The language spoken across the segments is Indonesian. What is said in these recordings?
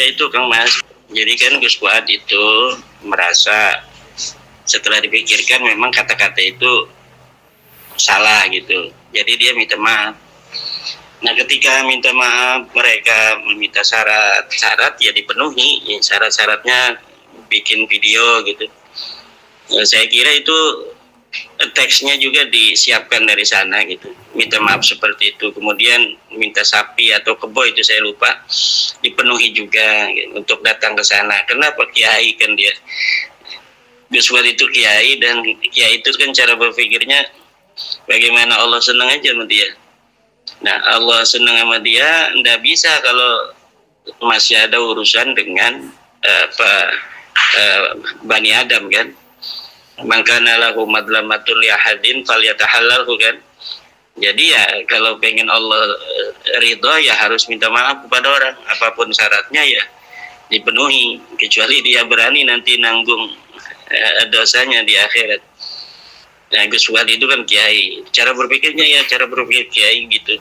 itu Kang Mas. Jadi kan Gus Fuad itu merasa setelah dipikirkan memang kata-kata itu salah gitu. Jadi dia minta maaf. Nah ketika minta maaf, mereka meminta syarat ya dipenuhi. Ya, syarat-syaratnya bikin video gitu. Ya, saya kira itu teksnya juga disiapkan dari sana gitu, minta maaf seperti itu, kemudian minta sapi atau kebo itu saya lupa dipenuhi juga gitu, untuk datang ke sana. Kenapa? Kiai kan dia, Gus Fuad itu kiai, dan kiai itu kan cara berpikirnya bagaimana Allah senang aja sama dia. Nah Allah senang sama dia, ndak bisa kalau masih ada urusan dengan Bani Adam kan. Mangkana lahu madlamatul yahadin falyatahallalhu kan. Jadi ya kalau pengen Allah ridho ya harus minta maaf kepada orang, apapun syaratnya ya dipenuhi, kecuali dia berani nanti nanggung dosanya di akhirat. Nah Gus Fuad itu kan kiai, cara berpikirnya ya cara berpikir kiai gitu,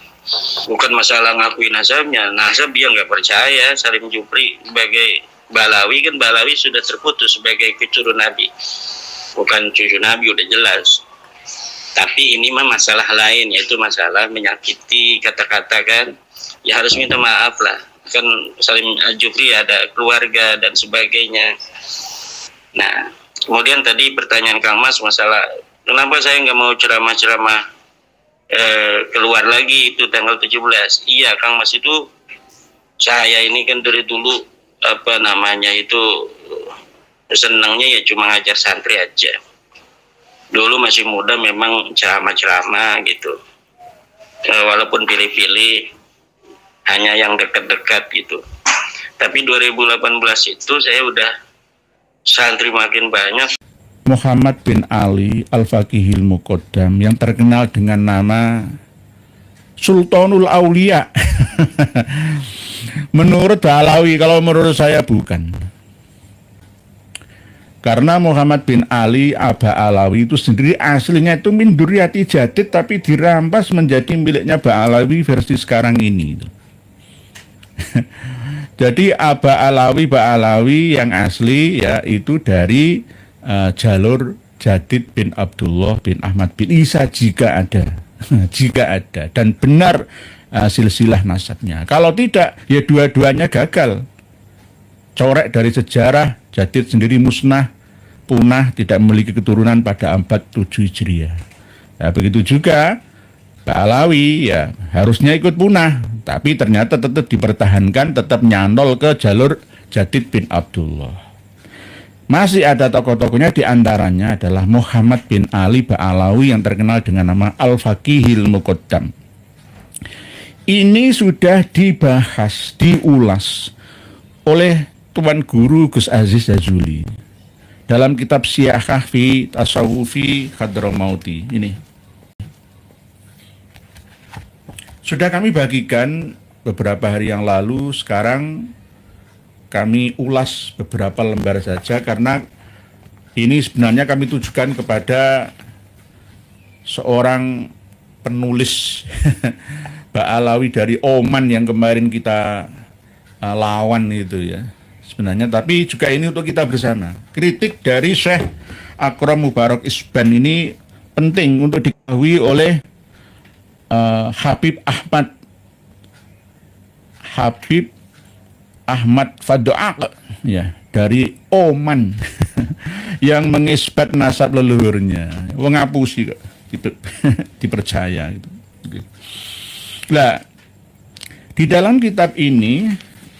bukan masalah ngakuin nasabnya. Nasab dia nggak percaya. Salim Jupri sebagai Balawi kan, Balawi sudah terputus sebagai keturunan Nabi, bukan cucu Nabi, udah jelas. Tapi ini mah masalah lain, yaitu masalah menyakiti kata-kata kan, ya harus minta maaf lah. Kan Salim Jupri ada keluarga dan sebagainya. Nah kemudian tadi pertanyaan Kang Mas masalah kenapa saya nggak mau ceramah-ceramah keluar lagi itu tanggal 17. Iya Kang Mas, itu saya ini kan dari dulu senangnya ya cuma ngajar santri aja. Dulu masih muda memang ceramah-ceramah gitu, walaupun pilih-pilih, hanya yang dekat-dekat gitu. Tapi 2018 itu saya udah santri makin banyak. Muhammad bin Ali Al-Faqihil Muqaddam yang terkenal dengan nama Sultanul Aulia. Menurut Balawi, kalau menurut saya bukan. Karena Muhammad bin Ali Aba Alawi itu sendiri aslinya itu min Duriyati Jadid, tapi dirampas menjadi miliknya Ba'alawi versi sekarang ini. Jadi Aba Alawi yang asli ya itu dari jalur Jadid bin Abdullah bin Ahmad bin Isa jika ada dan benar silsilah nasabnya. Kalau tidak ya dua-duanya gagal, corek dari sejarah. Jadid sendiri musnah, punah, tidak memiliki keturunan pada abad 7 Hijriah. Nah, begitu juga Ba'alawi ya harusnya ikut punah, tapi ternyata tetap dipertahankan, tetap nyantol ke jalur Jadid bin Abdullah. Masih ada tokoh-tokohnya, diantaranya adalah Muhammad bin Ali Ba'alawi yang terkenal dengan nama Al-Faqihil Muqaddam. Ini sudah dibahas, diulas oleh Tuan Guru Gus Aziz Jazuli dalam kitab Siyahah fi Tasawufi Hadramauti. Ini sudah kami bagikan beberapa hari yang lalu. Sekarang kami ulas beberapa lembar saja, karena ini sebenarnya kami tujukan kepada seorang penulis Ba'alawi dari Oman yang kemarin kita lawan itu ya sebenarnya, tapi juga ini untuk kita bersama. Kritik dari Syekh Akram Mubarak Isban ini penting untuk diketahui oleh Habib Ahmad Fado'aq ya dari Oman yang mengisbat nasab leluhurnya. Wong ngapusi kok dipercaya gitu. Nah, di dalam kitab ini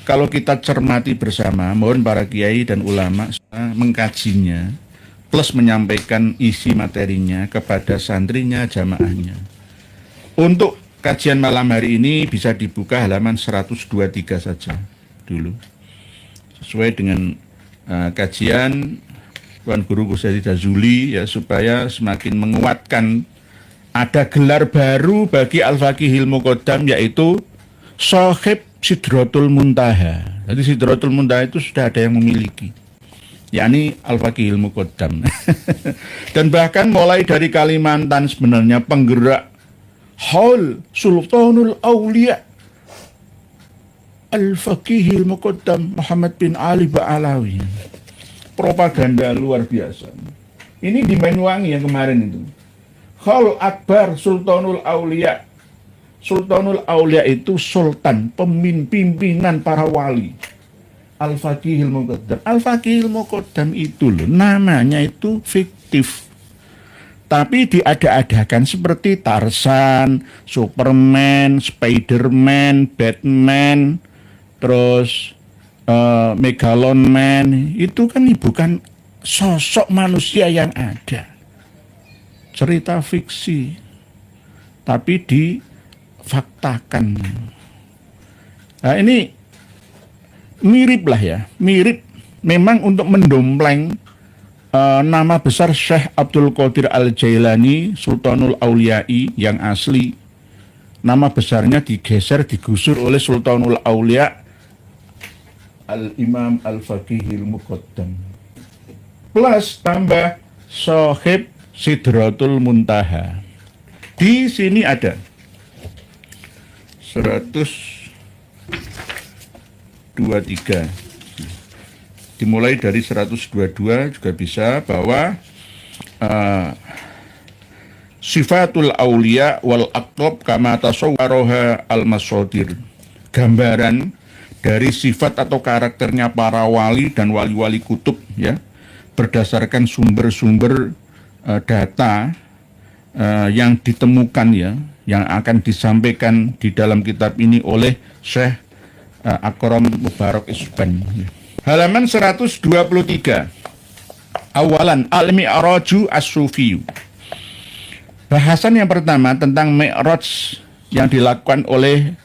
kalau kita cermati bersama, mohon para kiai dan ulama mengkajinya plus menyampaikan isi materinya kepada santrinya, jamaahnya. Untuk kajian malam hari ini bisa dibuka halaman 123 saja dulu, sesuai dengan kajian Tuan Guru Gus Aziz Jazuli ya, supaya semakin menguatkan. Ada gelar baru bagi Al-Faqihil Muqaddam, yaitu Shahib Sidratul Muntaha. Jadi Sidratul Muntaha itu sudah ada yang memiliki, yakni Al-Faqihil Muqaddam. Dan bahkan mulai dari Kalimantan sebenarnya penggerak Haul Sultanul Aulia Al-Faqihil Muqaddam Muhammad bin Ali Ba'alawi. Propaganda luar biasa. Ini di Banyuwangi yang kemarin itu. Khalul Akbar Sultanul Aulia. Sultanul Aulia itu sultan, pimpinan para wali. Al-Faqihil Muqaddam. Al-Faqihil Muqaddam itu loh, namanya itu fiktif. Tapi diada-adakan seperti Tarzan, Superman, Spiderman, Batman, terus Megalon Man. Itu kan bukan sosok manusia yang ada. Cerita fiksi. Tapi difaktakan. Nah ini mirip lah ya. Mirip memang untuk mendompleng nama besar Syekh Abdul Qadir Al-Jailani Sultanul Auliyai yang asli. Nama besarnya digeser, digusur oleh Sultanul Aulia Al-Imam Al-Faqihil Muqaddam. Plus tambah Sohib Sidratul Muntaha. Di sini ada 123. Dimulai dari 122 juga bisa, bahwa sifatul aulia wal aqtab kama tasawwaroha al-masadir. Gambaran dari sifat atau karakternya para wali dan wali-wali kutub ya, berdasarkan sumber-sumber data yang ditemukan ya, yang akan disampaikan di dalam kitab ini oleh Syekh Akram Mubarak Isban. Halaman 123. Awalan al-mi'raju as-sufiyu. Bahasan yang pertama tentang mi'raj yang dilakukan oleh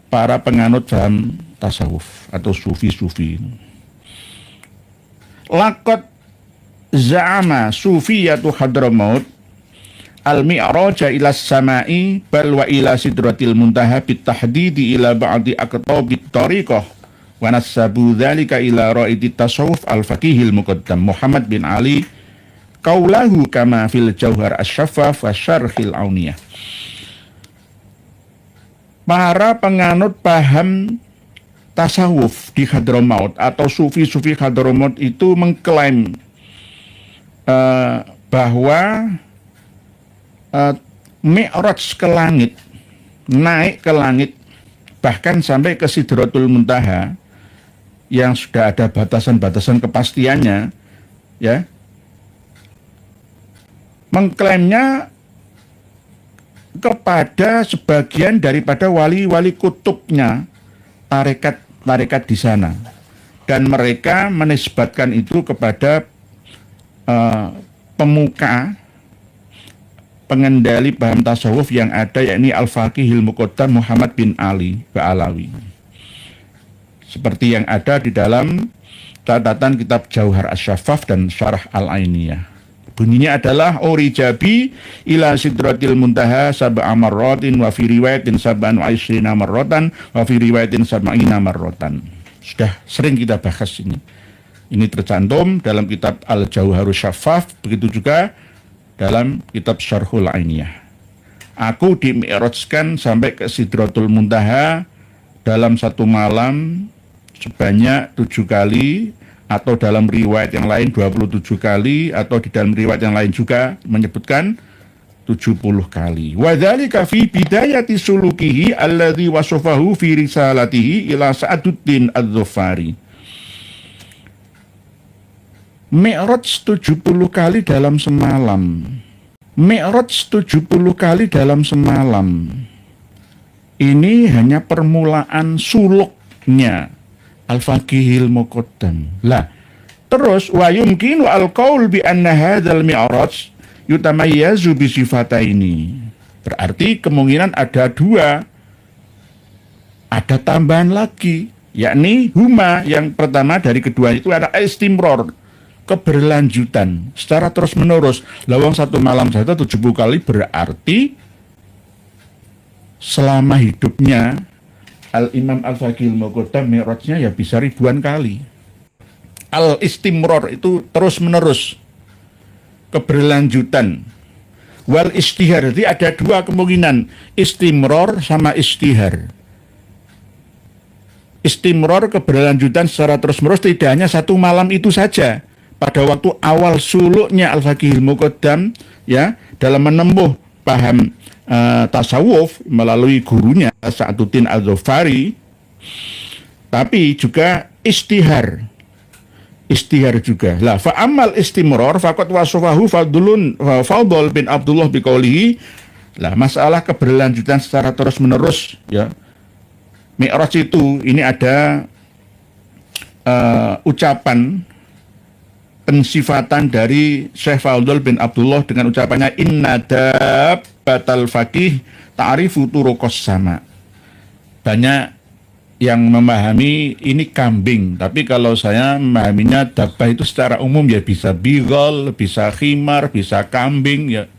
para penganut paham tasawuf atau sufi-sufi. Laqad za'ama sufiyatu Hadramaut al-mi'raja ila samai bal wa ila sidratil muntaha bitahdidi ila ba'di aqtabit tariqah. Wa nasabu dzalika ila ra'idi tasawuf al-faqihil muqaddam Muhammad bin Ali qaulahu kama fil jauhar asy-syaffaf wa syarhil auniyah. Para penganut paham tasawuf di Hadramaut atau sufi-sufi Hadramaut itu mengklaim bahwa mi'raj ke langit, naik ke langit, bahkan sampai ke Sidratul Muntaha yang sudah ada batasan-batasan kepastiannya, ya, mengklaimnya kepada sebagian daripada wali-wali kutubnya, tarekat di sana, dan mereka menisbatkan itu kepada pemuka pengendali paham tasawuf yang ada, yakni Al-Faqihil Muqaddam Muhammad bin Ali Ba'alawi. Seperti yang ada di dalam catatan kitab Jauhar Asy-Syaffaf dan Syarah Al-Ainiyah. Bunyinya adalah Urijabi ila sidratil muntaha sab'a marratin wa fi riwayatin sab'an wa ishrina marratan wa fi riwayatin sab'ina marratan. Sudah sering kita bahas ini. Ini tercantum dalam kitab Al-Jauharus Syaffaf, begitu juga dalam kitab Syarhul Ainiyah. Aku dimi'rajkan sampai ke Sidratul Muntaha dalam satu malam sebanyak 7 kali, atau dalam riwayat yang lain 27 kali, atau di dalam riwayat yang lain juga menyebutkan 70 kali. Wa dzalika fi bidayati sulukihi alladzi wasafahu fi risalatihi ila Sa'aduddin Az-Zufari. Mi'raj 70 kali dalam semalam. Mi'raj 70 kali dalam semalam. Ini hanya permulaan suluknya Al-Faqihil Muqaddam. Lah, terus wa yumkinu al-qaul bi anna hadzal mi'raj yutamayyazu bi sifataini. Berarti kemungkinan ada dua. Ada tambahan lagi, yakni huma, yang pertama dari kedua itu ada istimror, keberlanjutan secara terus menerus. Lawang satu malam saja 70 kali, berarti selama hidupnya Al-Imam Al-Faqihil Muqaddam mi'rajnya ya bisa ribuan kali. Al-istimror itu terus menerus, keberlanjutan. Wal istihar, jadi ada dua kemungkinan, istimror sama istihar. istimror keberlanjutan secara terus-menerus tidak hanya satu malam itu saja. Pada waktu awal suluknya Al-Faqihul Muqaddam ya dalam menempuh paham tasawuf melalui gurunya Sa'duddin Al-Dzofari, tapi juga istihar juga. Lah fa amal istimror faqad wasafahu Fadl bin Abdullah biqaulihi. Lah masalah keberlanjutan secara terus-menerus ya. Mi'raj itu ini ada ucapan pensifatan dari Syekh Fadl bin Abdullah dengan ucapannya inna dabbatal faqih ta'rifu turuqas sama. Banyak yang memahami ini kambing, tapi kalau saya memahaminya dabbah itu secara umum ya bisa bigol, bisa khimar, bisa kambing ya.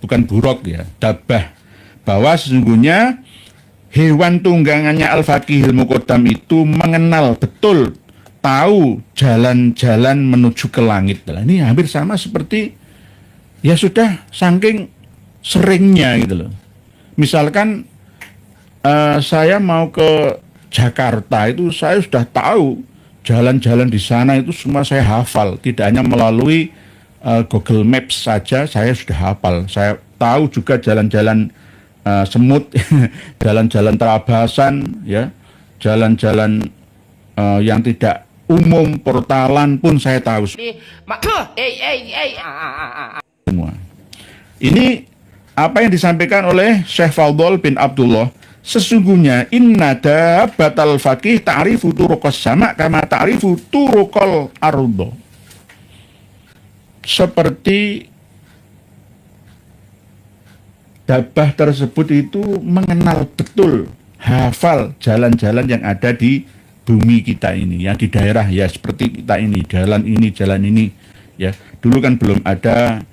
Bukan buruk ya, dabbah. Bahwa sesungguhnya hewan tunggangannya Al-Faqihul Muqaddam itu mengenal betul, tahu jalan-jalan menuju ke langit. Nah, ini hampir sama seperti ya sudah saking seringnya gitu loh. Misalkan saya mau ke Jakarta itu saya sudah tahu jalan-jalan di sana itu semua saya hafal. Tidak hanya melalui Google Maps saja saya sudah hafal. Saya tahu juga jalan-jalan semut, jalan-jalan terabasan, ya, jalan-jalan yang tidak umum, portalan pun saya tahu semua. Ini apa yang disampaikan oleh Syekh Fadl bin Abdullah. Sesungguhnya inna dabbatal faqih ta'rifu turuqas sama kama ta'rifu turuqal ardh. Seperti dabbah tersebut itu mengenal betul, hafal jalan-jalan yang ada di bumi kita ini, yang di daerah ya seperti kita ini, jalan ini, ya. Dulu kan belum ada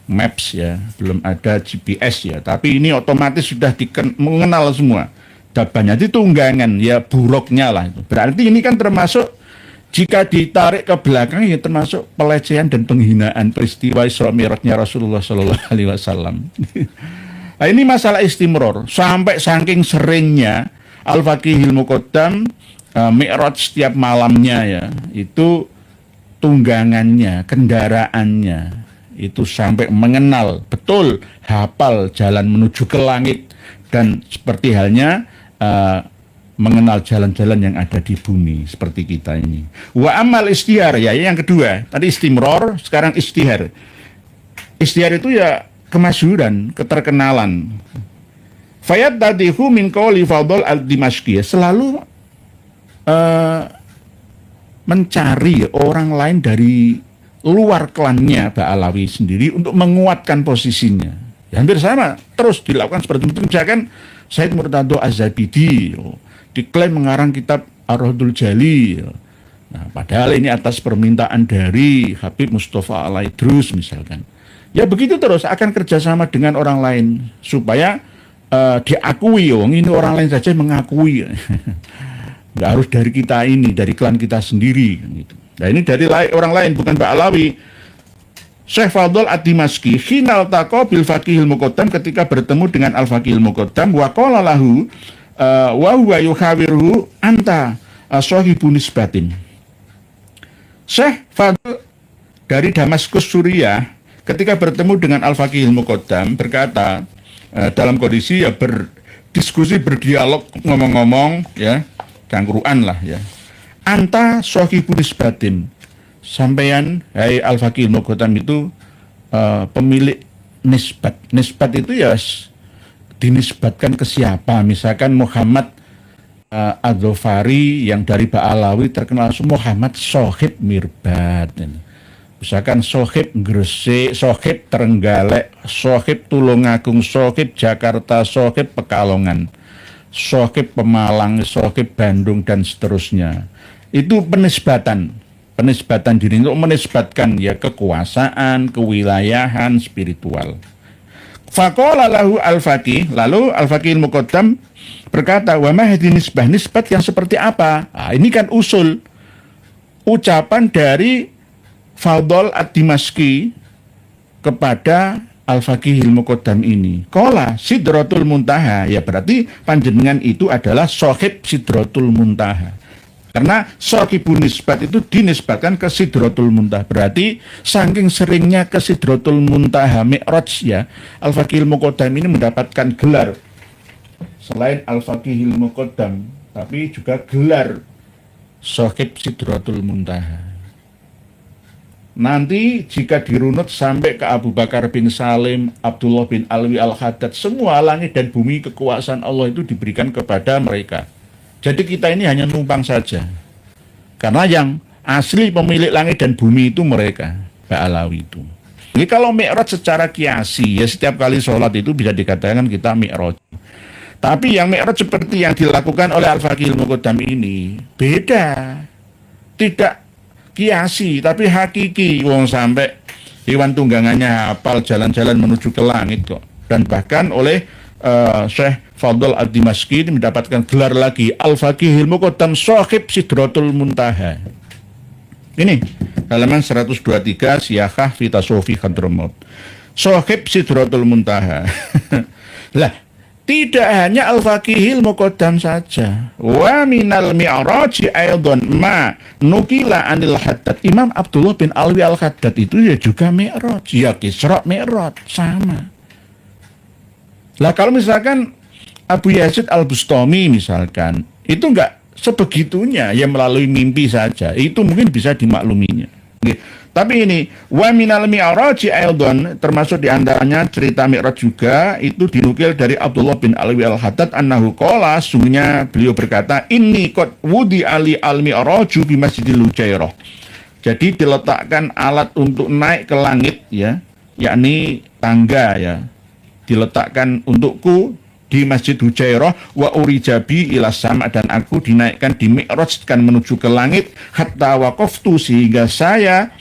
maps ya, belum ada GPS ya, tapi ini otomatis sudah mengenal semua. Dabbahnya itu tunggangan, ya buruknya lah itu. Berarti ini kan termasuk jika ditarik ke belakang ya termasuk pelecehan dan penghinaan peristiwa Isra Mi'rajnya Rasulullah Shallallahu Alaihi Wasallam. Nah, ini masalah istimror sampai saking seringnya Al-Faqihul Muqaddam Mi'raj setiap malamnya ya itu tunggangannya, kendaraannya itu sampai mengenal betul, hafal jalan menuju ke langit dan seperti halnya mengenal jalan-jalan yang ada di bumi seperti kita ini. Wa amal istihar ya yang kedua, tadi istimror, sekarang istihar. Istihar itu ya kemasyhuran, keterkenalan. Fayat tadihu min qouli Fadl al-Dimashqi, selalu mencari orang lain dari luar klannya Ba'alawi sendiri untuk menguatkan posisinya. Ya, hampir sama, terus dilakukan seperti itu. Misalkan Said Murtado Az-Zabidi diklaim mengarang kitab Ar-Rahdul Jali. Nah, padahal ini atas permintaan dari Habib Mustafa Al-Idrus misalkan. Ya begitu terus akan kerjasama dengan orang lain supaya diakui. Ini orang lain saja mengakui. Nggak harus dari kita ini, dari klan kita sendiri. Gitu. Nah ini dari orang lain, bukan Ba'alawi. Syekh Fadl ad-Dimashqi hinal taqa bil Faqihul Muqaddam, ketika bertemu dengan Al-Faqihul Muqaddam wa qala lahu wa huwa yuhawiruhu anta sahibu nisbatin. Syekh Fadl dari Damaskus Suriah ketika bertemu dengan Al-Faqihul Muqaddam berkata dalam kondisi ya berdiskusi, berdialog, ngomong-ngomong ya, cangkruan lah ya. Anta sahibu nisbatin. Sampeyan, hai Al-Faqihul Muqaddam itu pemilik nisbat. Nisbat itu ya dinisbatkan ke siapa? Misalkan Muhammad Ad-Dzofari yang dari Ba'alawi terkenal Muhammad Sohib Mirbad. Misalkan Sohib Gresik, Sohib Trenggalek, Sohib Tulungagung, Sohib Jakarta, Sohib Pekalongan, Sohib Pemalang, Sohib Bandung dan seterusnya. Itu penisbatan diri untuk menisbatkan ya kekuasaan, kewilayahan, spiritual. Faqala lahu al-faqih, lalu Al-Faqihul Muqaddam berkata, wa ma hadhihi nisbah, nisbat yang seperti apa? Nah, ini kan usul ucapan dari Fadl ad-Dimashqi kepada Al-Faqihil Muqaddam ini. Qala Sidratul Muntaha, ya berarti panjenengan itu adalah sahib Sidratul Muntaha. Karena sahibun nisbat itu dinisbatkan ke Sidratul Muntaha. Berarti saking seringnya ke Sidratul Muntaha Mi'raj ya, Al-Faqihil Muqaddam ini mendapatkan gelar selain Al-Faqihil Muqaddam, tapi juga gelar sahib Sidratul Muntaha. Nanti jika dirunut sampai ke Abu Bakar bin Salim, Abdullah bin Alwi Al-Haddad, semua langit dan bumi kekuasaan Allah itu diberikan kepada mereka. Jadi kita ini hanya numpang saja. Karena yang asli pemilik langit dan bumi itu mereka, Ba'alawi itu. Jadi kalau Mi'raj secara kiasi, ya setiap kali sholat itu bisa dikatakan kita Mi'raj. Tapi yang Mi'raj seperti yang dilakukan oleh Al-Faqihil Muqaddam ini, beda. Tidak kiasi tapi hakiki. Wong sampai hewan tunggangannya hafal jalan-jalan menuju ke langit kok. Dan bahkan oleh Syekh Fadl Ad-Dimashqi mendapatkan gelar lagi Al-Faqihil Muqaddam sahib Sidratul Muntaha. Ini halaman 123 Siyahah fi Tasawufi Hadramut. Sahib Sidratul Muntaha. Lah, tidak hanya Al-Faqihil Muqaddam saja. Wa minal mi'raji aydon ma nukila anil Haddad. Imam Abdullah bin Alwi Al-Haddad itu ya juga Mi'raj. Ya Isra Mi'raj, sama. Lah kalau misalkan Abu Yazid Al-Bustami misalkan, itu enggak sebegitunya, ya melalui mimpi saja. Itu mungkin bisa dimakluminya. Tapi ini wa minal mi'raji aydon, termasuk diantaranya cerita Mi'raj juga, itu dinukil dari Abdullah bin Alwi Al-Haddad annahu qala, sungguhnya beliau berkata, inni qad wudi ali al-mi'raju bi Masjidil Hujairah. Jadi diletakkan alat untuk naik ke langit ya, yakni tangga ya, diletakkan untukku di Masjid Hujairah wa urijabi ila sama, dan aku dinaikkan di Mi'rajkan menuju ke langit hatta waqaftu, sehingga saya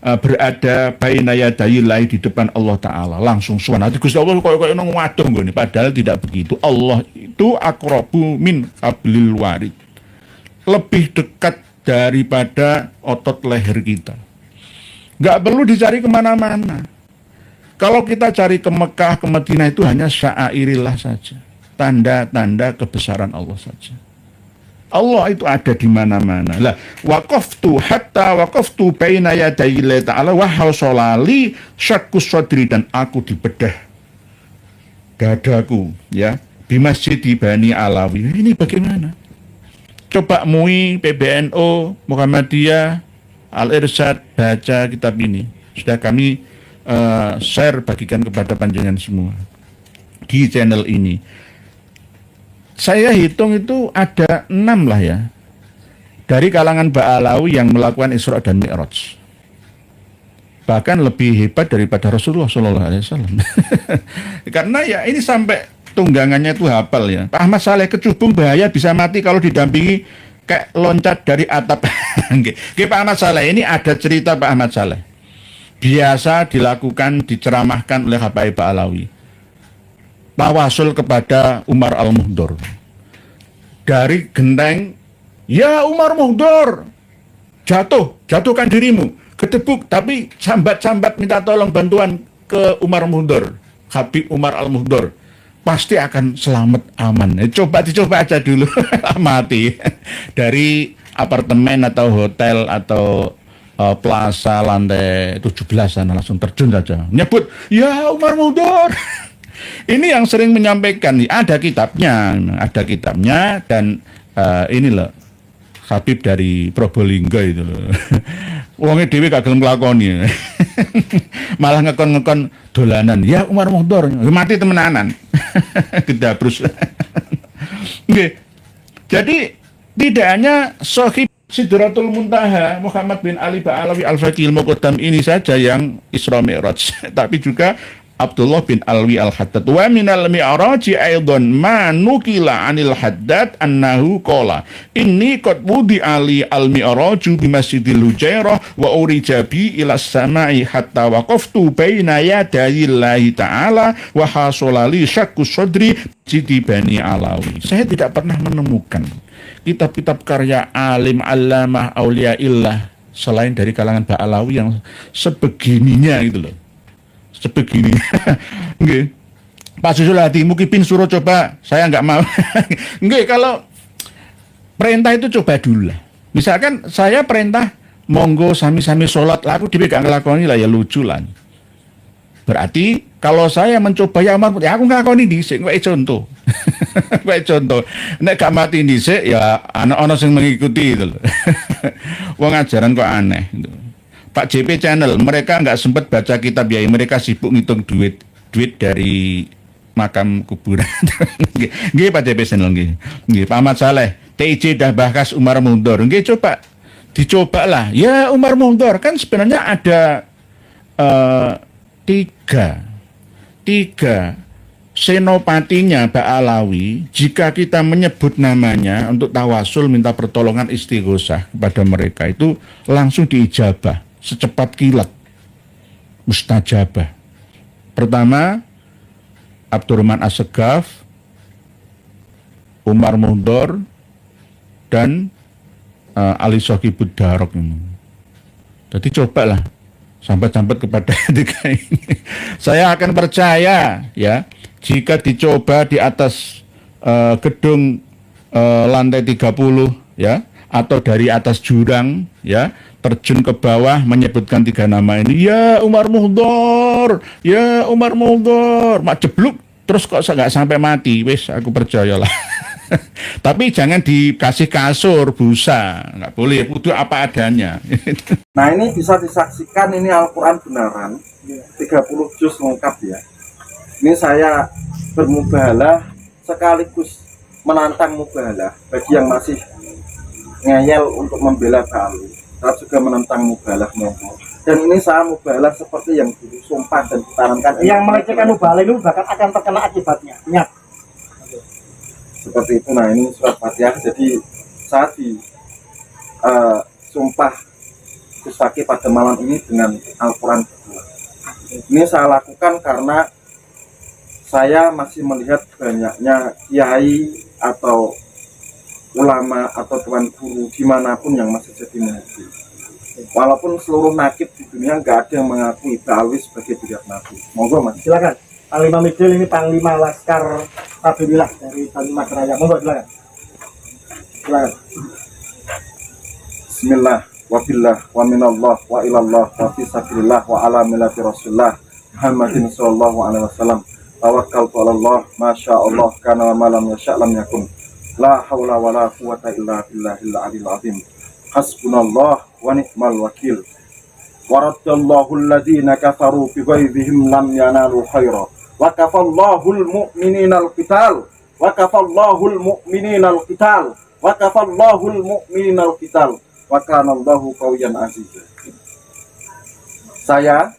berada baina yadayillahi, di depan Allah Ta'ala, langsung suwan hati Gusti Allah koyo-koyo nang wadon nggone, padahal tidak begitu. Allah itu aqrabu min hablil warid, lebih dekat daripada otot leher kita, nggak perlu dicari kemana-mana. Kalau kita cari ke Mekah, ke Madinah, itu hanya sya'airillah saja, tanda-tanda kebesaran Allah saja. Allah itu ada di mana-mana. Lah, waqaftu hatta waqaftu baina yadayillahi ta'ala wa hausolali syakkus sadri, dan aku dibedah dadaku ya di Masjid di Bani Alawi. Ini bagaimana? Coba MUI, PBNU, Muhammadiyah, Al-Irsyad, baca kitab ini. Sudah kami share, bagikan kepada panjenengan semua di channel ini. Saya hitung itu ada 6 lah ya, dari kalangan Ba'alawi yang melakukan Isra dan Mi'raj. Bahkan lebih hebat daripada Rasulullah SAW. Karena ya ini sampai tunggangannya itu hafal ya. Pak Ahmad Saleh kecubung bahaya, bisa mati kalau didampingi kayak loncat dari atap. Pak Ahmad Saleh ini ada cerita Pak Ahmad Saleh. Biasa dilakukan, diceramahkan oleh Habaib Ba'alawi. Tawasul kepada Umar Al-Muhdor dari genteng, ya Umar Muhdor, jatuhkan dirimu, ketebuk, tapi sambat-sambat minta tolong bantuan ke Umar Muhdor, Habib Umar Al-Muhdor, pasti akan selamat aman. Dicoba aja dulu. Mati dari apartemen atau hotel atau plaza lantai 17 sana, langsung terjun saja, nyebut ya Umar Muhdor. Ini yang sering menyampaikan, ada kitabnya dan ini loh Habib dari Probolinggo itu loh. Wongnya dewe gak gelem nglakoni. Malah ngekon-ngekon dolanan. Ya Umar Muhdor mati temenanan. Gedabrus. Oke. Jadi tidak hanya sahib Sidratul Muntaha Muhammad bin Ali Ba'alawi Al-Faqihil Muqaddam ini saja yang Isra Mi'raj, tapi juga Abdullah bin Alwi Al-Haddad. Wa minal mi'raji aydon ma nukila anil Haddad annahu qala inni qad wudi ali al-mi'raju bi Masjidil Hujairah wa urijabi ila samai hatta waqaftu baina yadayillahi ta'ala wa hasolali syakkus sadri Sidi Bani Alawi. Saya tidak pernah menemukan kitab-kitab karya alim allamah auliyaillah selain dari kalangan Ba'alawi yang sebegininya gitu loh. sebegini. Nggih. Pak Susul Hadi Mukibin suruh coba, saya nggak mau. Nggih, kalau perintah itu coba dulu lah. Misalkan saya perintah monggo sami-sami sholat, aku dhewe gak nglakoni lah ya lucu lah. Berarti kalau saya mencoba ya Umar, ya aku nglakoni dhisik, kowe contoh. Kowe contoh. Nek gak mati dhisik ya ana sing mengikuti itu loh. Wong ajaran kok aneh gitu. Pak JP Channel, mereka nggak sempat baca kitab ya, mereka sibuk ngitung duit dari makam kuburan. Nggih Pak JP Channel nggih. Nggih Pak Ahmad Saleh, TIJ dah bahas Umar mundur. Nggih coba dicoba lah. Ya Umar mundur kan sebenarnya ada tiga senopatinya Mbak Alawi. Jika kita menyebut namanya untuk tawasul minta pertolongan istighosah kepada mereka itu langsung diijabah secepat kilat, mustajabah. Pertama Abdurrahman Assegaf, Umar Mundur, dan Ali Sohibud Darok ini. Jadi cobalah sampai kepada tiga ini. Saya akan percaya ya jika dicoba di atas gedung lantai 30 ya, atau dari atas jurang ya, terjun ke bawah menyebutkan tiga nama ini, ya Umar Mundur, ya Umar Mundur, mak jebluk terus kok nggak sampai mati, wes aku percayalah. Tapi jangan dikasih kasur, busa, nggak boleh, kudu apa adanya. Nah ini bisa disaksikan, ini Al-Quran benaran, 30 juz lengkap ya. Ini saya bermubahalah sekaligus menantang mubahalah bagi yang masih ngeyel untuk membela Ba'alwi. Saya juga menentang mubahalah monggo. Dan ini saya mubahalah seperti yang dulu sumpah dan ditanamkan. Yang melecehkan mubahalah itu bahkan akan terkena akibatnya. Ingat. Seperti itu. Nah ini surat Fatihah. Jadi saya di sumpah Gus Fakih pada malam ini dengan Al-Quran. Ini saya lakukan karena saya masih melihat banyaknya kiai atau ulama atau tuan guru dimanapun yang masih jadi nabi. Walaupun seluruh nakib di dunia nggak ada yang mengakui Ba'alwi sebagai beliau nabi. Monggo mas. Silakan. Panglima Midil ini Panglima Laskar Tabidillah dari Panglima Kerajaan. Monggo silakan. Silakan. Bismillah, wabillah, wa minallah, wa ilallah, wa fi sabilillah, wa ala millati rasulullah Muhammadin sallallahu alaihi wasallam. Tawakkaltu ala Allah, masya Allah, kana wa malam yasha' lam yakun. La haula wa la quwata illa billahil aliyil azim. Hasbunallah wa ni'mal wakil. Waradallahu alladhina kafaru bi ghaizihim lam yanalu khaira. Wa kafallahu al-mu'minina al-qital. Wa kafallahu al-mu'minina al-qital. Wa kafallahu al-mu'minina al-qital. Wa kana Allahu qawiyyan azizan. Saya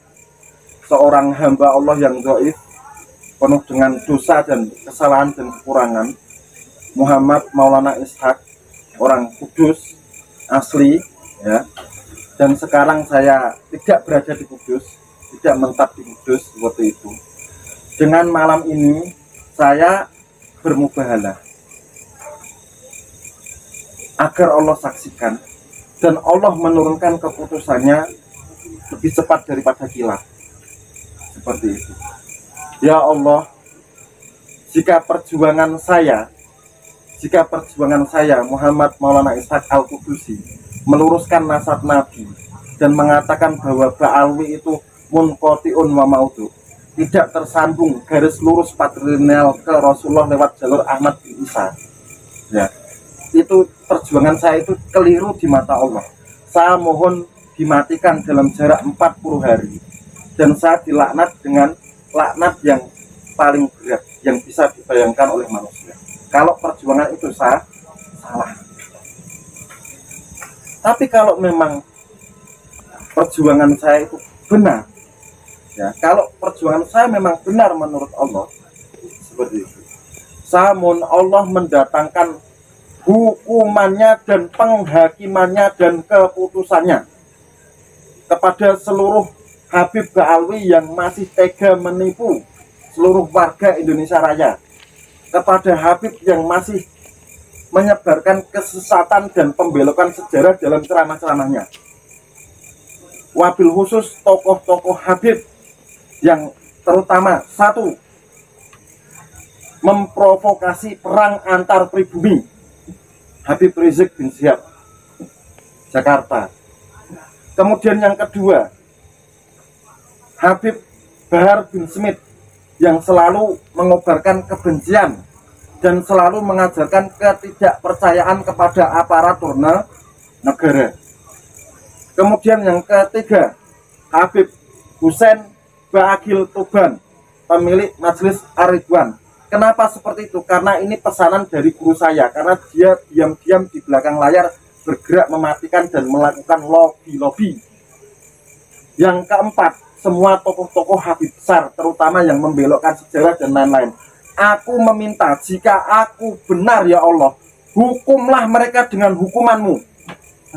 seorang hamba Allah yang dhaif, penuh dengan dosa dan kesalahan dan kekurangan, Muhammad Maulana Ishak, orang Kudus asli ya, dan sekarang saya tidak berada di Kudus, tidak menetap di Kudus seperti itu. Dengan malam ini saya bermubahalah agar Allah saksikan dan Allah menurunkan keputusannya lebih cepat daripada kilat, seperti itu. Ya Allah, jika perjuangan saya Muhammad Maulana Ishak Al-Qudusi meluruskan nasab Nabi dan mengatakan bahwa Ba'alwi itu munqati'un wa maudu, tidak tersambung garis lurus patrilineal ke Rasulullah lewat jalur Ahmad bin Isa ya, itu perjuangan saya itu keliru di mata Allah. Saya mohon dimatikan dalam jarak 40 hari dan saya dilaknat dengan laknat yang paling berat yang bisa dibayangkan oleh manusia. Kalau perjuangan itu salah. Tapi kalau memang perjuangan saya itu benar, ya, kalau perjuangan saya memang benar menurut Allah, seperti itu, saya mohon Allah mendatangkan hukumannya dan penghakimannya dan keputusannya kepada seluruh Habib Ba'alwi yang masih tega menipu seluruh warga Indonesia Raya, kepada Habib yang masih menyebarkan kesesatan dan pembelokan sejarah dalam ceramah-ceramahnya. Wabil khusus tokoh-tokoh Habib yang terutama satu, memprovokasi perang antar pribumi. Habib Rizik bin Syihab, Jakarta. Kemudian yang kedua, Habib Bahar bin Smith yang selalu mengobarkan kebencian dan selalu mengajarkan ketidakpercayaan kepada aparatur negara. Kemudian yang ketiga, Habib Hussein Baagil Tuban, pemilik Majelis Ar-Ridwan. Kenapa seperti itu? Karena ini pesanan dari guru saya, karena dia diam-diam di belakang layar bergerak mematikan dan melakukan lobby-lobby. Yang keempat, semua tokoh-tokoh Habib besar, terutama yang membelokkan sejarah dan lain-lain. Aku meminta, jika aku benar ya Allah, hukumlah mereka dengan hukumanmu,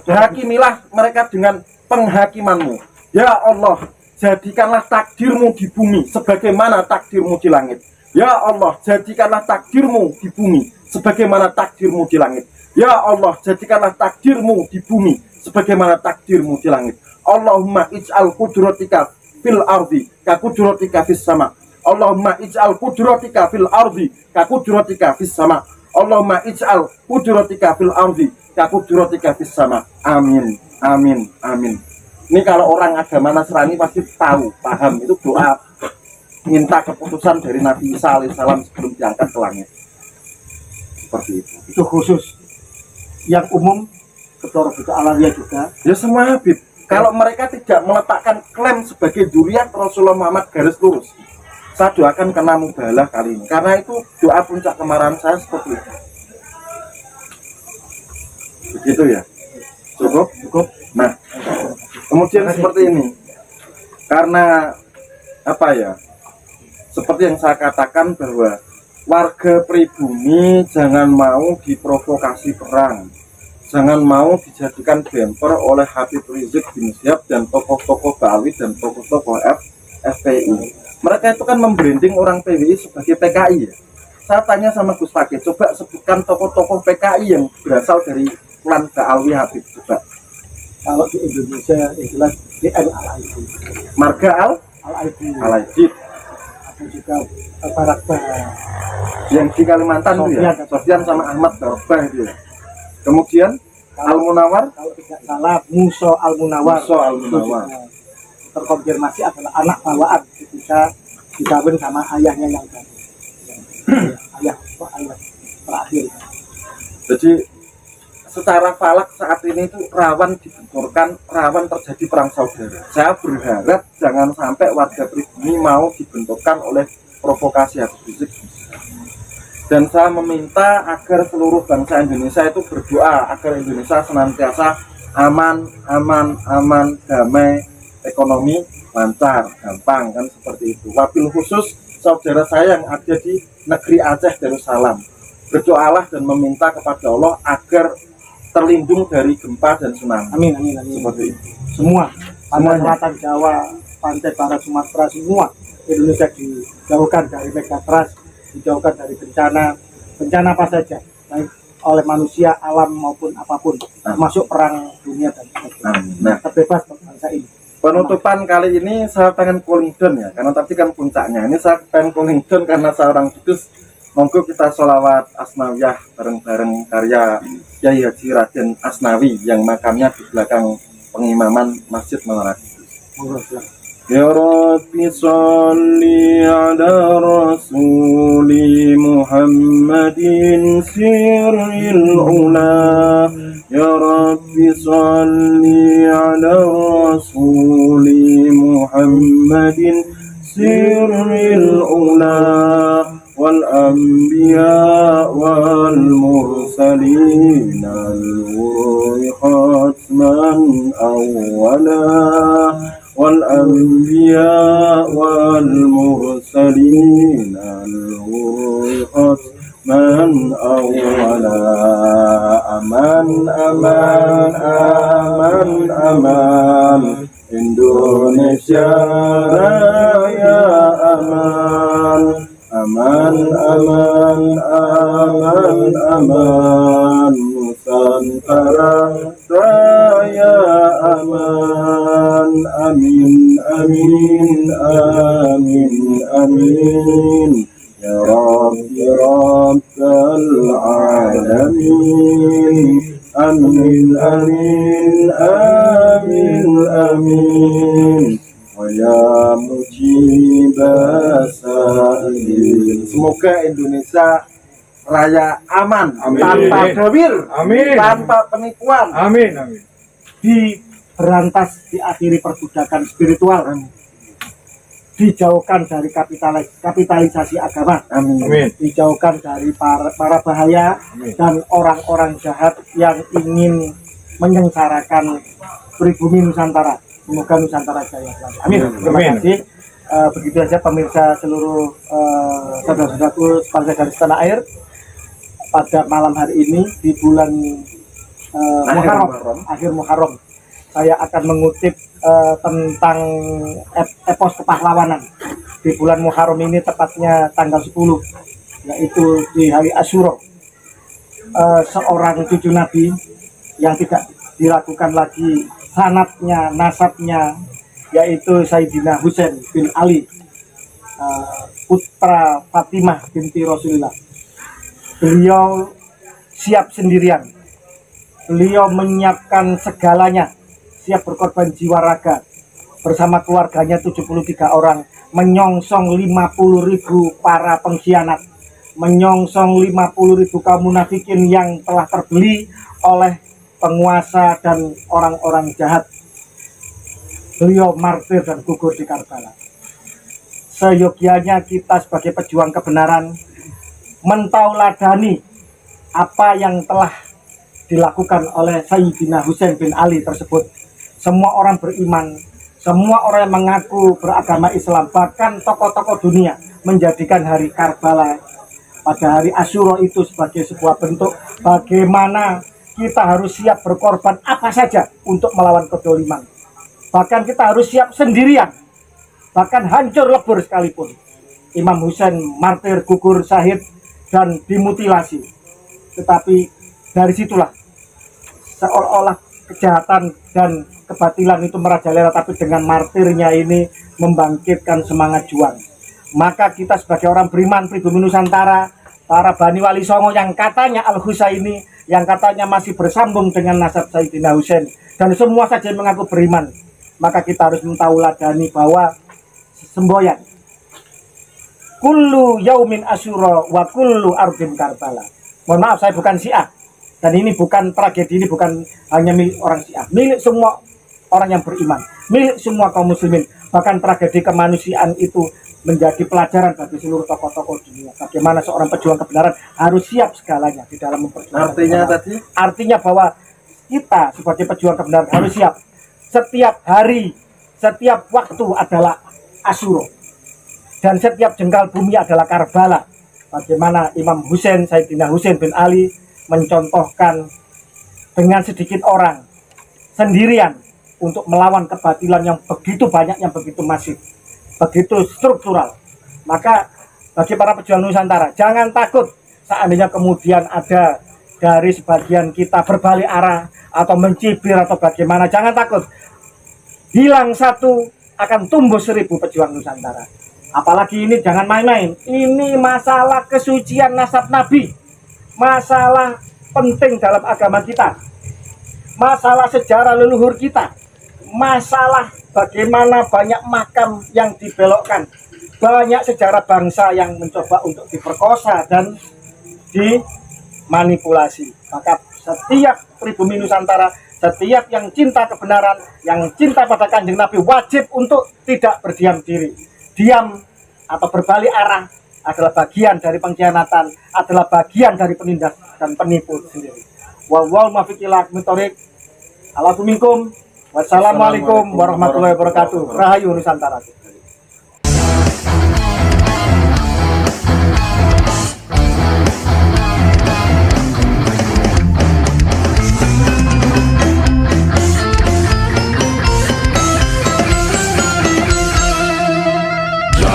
hakimilah mereka dengan penghakimanmu. Ya Allah, jadikanlah takdirmu di bumi sebagaimana takdirmu di langit. Ya Allah, jadikanlah takdirmu di bumi sebagaimana takdirmu di langit. Ya Allah, jadikanlah takdirmu di bumi sebagaimana takdirmu di langit. Allahumma ij'al qudratika fil ardi ka qudratika fis sama. Allahumma ij'al qudratika fil ardi ka qudratika fis sama. Allahumma ij'al qudratika fil ardi ka qudratika fis sama. Amin. Amin. Amin. Ini kalau orang agama Nasrani pasti tahu, paham, itu doa minta keputusan dari Nabi Isa alaihissalam sebelum diangkat ke langit. Seperti itu. Itu khusus. Yang umum Ketua Robiqah Alawiyah juga. Ya semua Habib. Kalau mereka tidak meletakkan klaim sebagai dzurriyyah Rasulullah Muhammad garis lurus, saya doakan kena mubalah kali ini. Karena itu doa puncak kemarahan saya seperti itu. Begitu ya. Cukup? Cukup. Nah, kemudian seperti ini. Karena apa ya? Seperti yang saya katakan bahwa warga pribumi jangan mau diprovokasi perang, jangan mau dijadikan bemper oleh Habib Rizik bin Syihab dan tokoh-tokoh Ba'awi dan tokoh-tokoh FPI. Mereka itu kan membranding orang PWI sebagai PKI ya. Saya tanya sama Gus Fakih, coba sebutkan tokoh-tokoh PKI yang berasal dari klan Ba'awi Habib, coba. Kalau di Indonesia itulah DM Al-Aidid, Marga Al-Aidid. Juga Barak yang di Kalimantan itu ya, Sofyan sama Ahmad Barbah itu ya. Kemudian Al-Munawar, kalau tidak salah Musa Al-Munawar. Musa Al-Munawar terkonfirmasi adalah anak bawaan ketika dikawin sama ayahnya yang tadi. ayah terakhir. Jadi secara falak saat ini itu rawan dibenturkan, rawan terjadi perang saudara. Saya berharap jangan sampai warga pribumi mau dibenturkan oleh provokasi Habib Rizik. Dan saya meminta agar seluruh bangsa Indonesia itu berdoa agar Indonesia senantiasa aman, damai, ekonomi lancar, gampang, kan seperti itu. Wabil khusus saudara saya yang ada di negeri Aceh Darussalam, berdoalah dan meminta kepada Allah agar terlindung dari gempa dan tsunami. Amin. Seperti itu. Semua pantai selatan Jawa, pantai barat Sumatera, semua Indonesia dijauhkan dari megatrust, dijauhkan dari bencana apa saja, baik oleh manusia, alam maupun apapun, termasuk perang dunia dan sebagainya. Nah, terbebas bangsa ini. Penutupan kali ini saya pengen cooling down ya, karena tadi kan puncaknya. Ini saya pengen cooling down karena seorang kudus. Monggo kita sholawat asnawiyah bareng-bareng karya Kyai Haji Raden Asnawi yang makamnya di belakang pengimaman Masjid Menara Kudus. Ya Rabbi sholli ala Rasuli Muhammadin sirril ula. Ya Rabbi sholli ala Rasuli Muhammadin sirril ula. والأنبياء والمرسلين الغر ختما أولا والأنبياء والمرسلين الغر ختما أولا أمان أمان أمان أمان Indonesia Raya aman. Aman, aman, aman, aman, Nusantara Jaya aman. Amin amin amin amin ya Rabbi Rabbal alamin. Amin amin amin amin ya mujibasailin. Semoga Indonesia Raya aman, Amin. tanpa gawir, Amin. tanpa penipuan, Amin, amin. diberantas, diakhiri perbudakan spiritual, dijauhkan dari kapitalisasi agama, Amin. dijauhkan dari para bahaya dan orang-orang jahat yang ingin menyengsarakan pribumi Nusantara. Semoga Nusantara jaya selalu. Amin. Terima Amin. kasih. Begitu saja pemirsa seluruh saudara-saudaraku sebangsa dan setanah air. Pada malam hari ini di bulan akhir Muharram, saya akan mengutip tentang epos kepahlawanan di bulan Muharram ini, tepatnya tanggal 10, yaitu di hari Asyura. Seorang cucu Nabi yang tidak diragukan lagi sanatnya, nasabnya, yaitu Sayyidina Husain bin Ali, putra Fatimah binti Rasulullah. Beliau siap sendirian, beliau menyiapkan segalanya, siap berkorban jiwa raga bersama keluarganya 73 orang, menyongsong 50.000 para pengkhianat, menyongsong 50.000 kaum munafikin yang telah terbeli oleh penguasa dan orang-orang jahat. Beliau martir dan gugur di Karbala. Seyogianya kita sebagai pejuang kebenaran mentauladani apa yang telah dilakukan oleh Sayyidina Husain bin Ali tersebut. Semua orang beriman, semua orang yang mengaku beragama Islam, bahkan tokoh-tokoh dunia menjadikan hari Karbala pada hari Asyura itu sebagai sebuah bentuk bagaimana kita harus siap berkorban apa saja untuk melawan kedoliman. Bahkan kita harus siap sendirian, bahkan hancur lebur sekalipun. Imam Husain martir, gugur, syahid, dan dimutilasi. Tetapi dari situlah seolah-olah kejahatan dan kebatilan itu merajalela, tapi dengan martirnya ini membangkitkan semangat juang. Maka kita sebagai orang beriman pribumi Nusantara, para Bani Wali Songo yang katanya Al-Husaini, yang katanya masih bersambung dengan nasab Sayyidina Husain, dan semua saja yang mengaku beriman, maka kita harus mentauladani bahwa semboyan kullu yaumin asyura wa kullu ardin Karbala. Mohon maaf, saya bukan Syiah, dan ini bukan tragedi, ini bukan hanya milik orang Syiah, milik semua orang yang beriman, milik semua kaum muslimin. Bahkan tragedi kemanusiaan itu menjadi pelajaran bagi seluruh tokoh-tokoh dunia. Bagaimana seorang pejuang kebenaran harus siap segalanya di dalam memperjuangkan kebenaran. Artinya bahwa kita sebagai pejuang kebenaran harus siap. Setiap hari, setiap waktu adalah Asyura, dan setiap jengkal bumi adalah Karbala. Bagaimana Imam Husain, Sayyidina Husain bin Ali mencontohkan dengan sedikit orang sendirian untuk melawan kebatilan yang begitu banyak, yang begitu masif, begitu struktural. Maka bagi para pejuang Nusantara, jangan takut seandainya kemudian ada dari sebagian kita berbalik arah atau mencibir atau bagaimana. Jangan takut, hilang satu akan tumbuh 1000 pejuang Nusantara. Apalagi ini jangan main-main, ini masalah kesucian nasab Nabi, masalah penting dalam agama kita, masalah sejarah leluhur kita, masalah bagaimana banyak makam yang dibelokkan, banyak sejarah bangsa yang mencoba untuk diperkosa dan dimanipulasi. Maka setiap pribumi Nusantara, setiap yang cinta kebenaran, yang cinta pada Kanjeng Nabi, wajib untuk tidak berdiam diri. Diam atau berbalik arah adalah bagian dari pengkhianatan, adalah bagian dari penindas dan penipu sendiri. Wal muwaffiq ila aqwamit thoriq. Alaikum minkum. Wassalamualaikum warahmatullahi wabarakatuh. Rahayu Nusantara.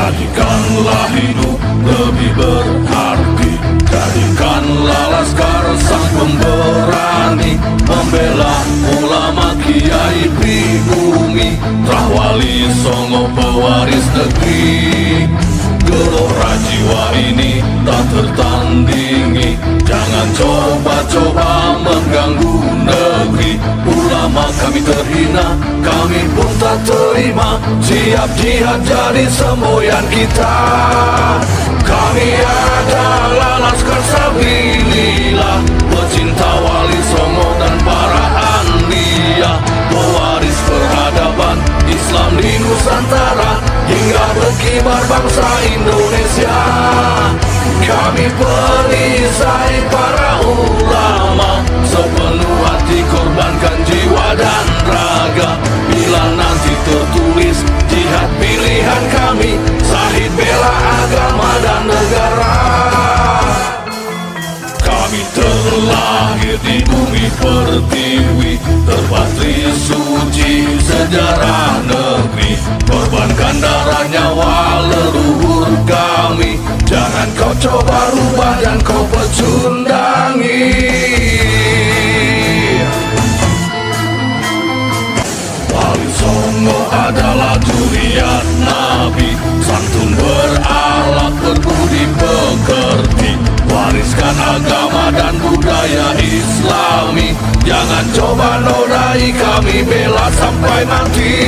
Jadikanlah hidup lebih berarti, jadikanlah laskar sang pemberani. Rahwali Songo pewaris negeri. Gelora jiwa ini tak tertandingi. Jangan coba-coba mengganggu negeri. Ulama kami terhina, kami pun tak terima. Siap jihad jadi semboyan kita. Kami adalah Laskar Sabilillah, pecinta Wali Songo dan para anbiya, pewaris peradaban Islam di Nusantara hingga berkibar bangsa Indonesia. Kami perisai para ulama, sepenuh hati korbankan jiwa dan raga. Bila nanti tertulis jihad pilihan kami, Syahid bela agama dan negara. Kami terlahir di bumi pertiwi, terpatri suci sejarah negeri. Korbankan darah nyawa leluhur kami. Jangan kau coba rubah dan kau pecundangi. Wali Songo adalah zuriat Nabi, santun berakhlak berbudi pekerti, wariskan agama dan budaya Islami. Jangan coba nodai kami, bela sampai mati.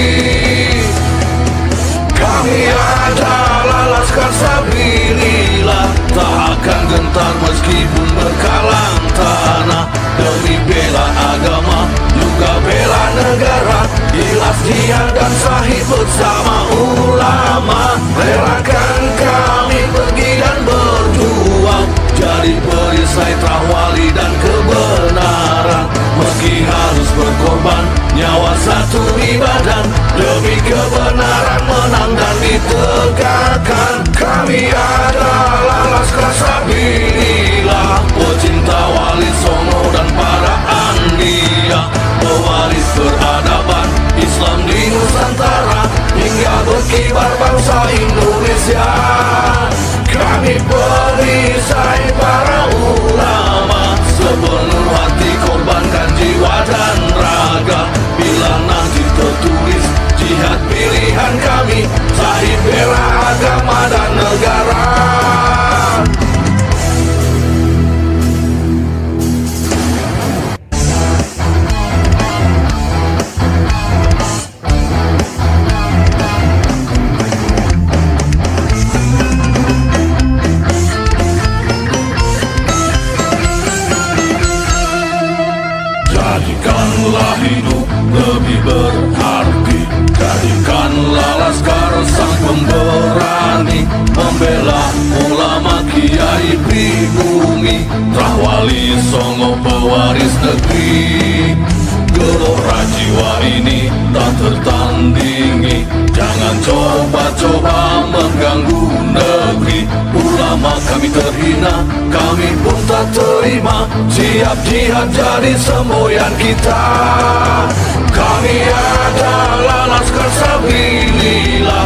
Kami adalah Laskar Sabilillah, tak akan gentar meskipun berkalang tanah. Demi bela agama, juga bela negara, ikhlas jihad dan Syahid bersama ulama. Relakan kami pergi dan berjuang, jadi perisai Rahwali dan kebenaran. Meski harus berkorban, nyawa satu ibadah, demi kebenaran menang dan ditegakkan. Kami adalah Laskar Sabilillah, pecinta Wali Songo dan para anbiya, pewaris peradaban Islam di Nusantara hingga berkibar bangsa Indonesia. Kami perisai para ulama, sepenuh hati korbankan jiwa dan raga. Bila nanti tertulis jihad pilihan kami, Syahid bela agama dan negara. Jadikanlah hidup lebih berarti, jadikanlah Laskar sang pemberani, membela ulama kiai pribumi, Rahwali Songo pewaris negeri. Gelora jiwa ini tak tertandingi. Jangan coba-coba mengganggu negeri. Ulama kami terhina, kami pun tak terima. Siap jihad jadi semboyan kita. Kami adalah Laskar Sabilillah,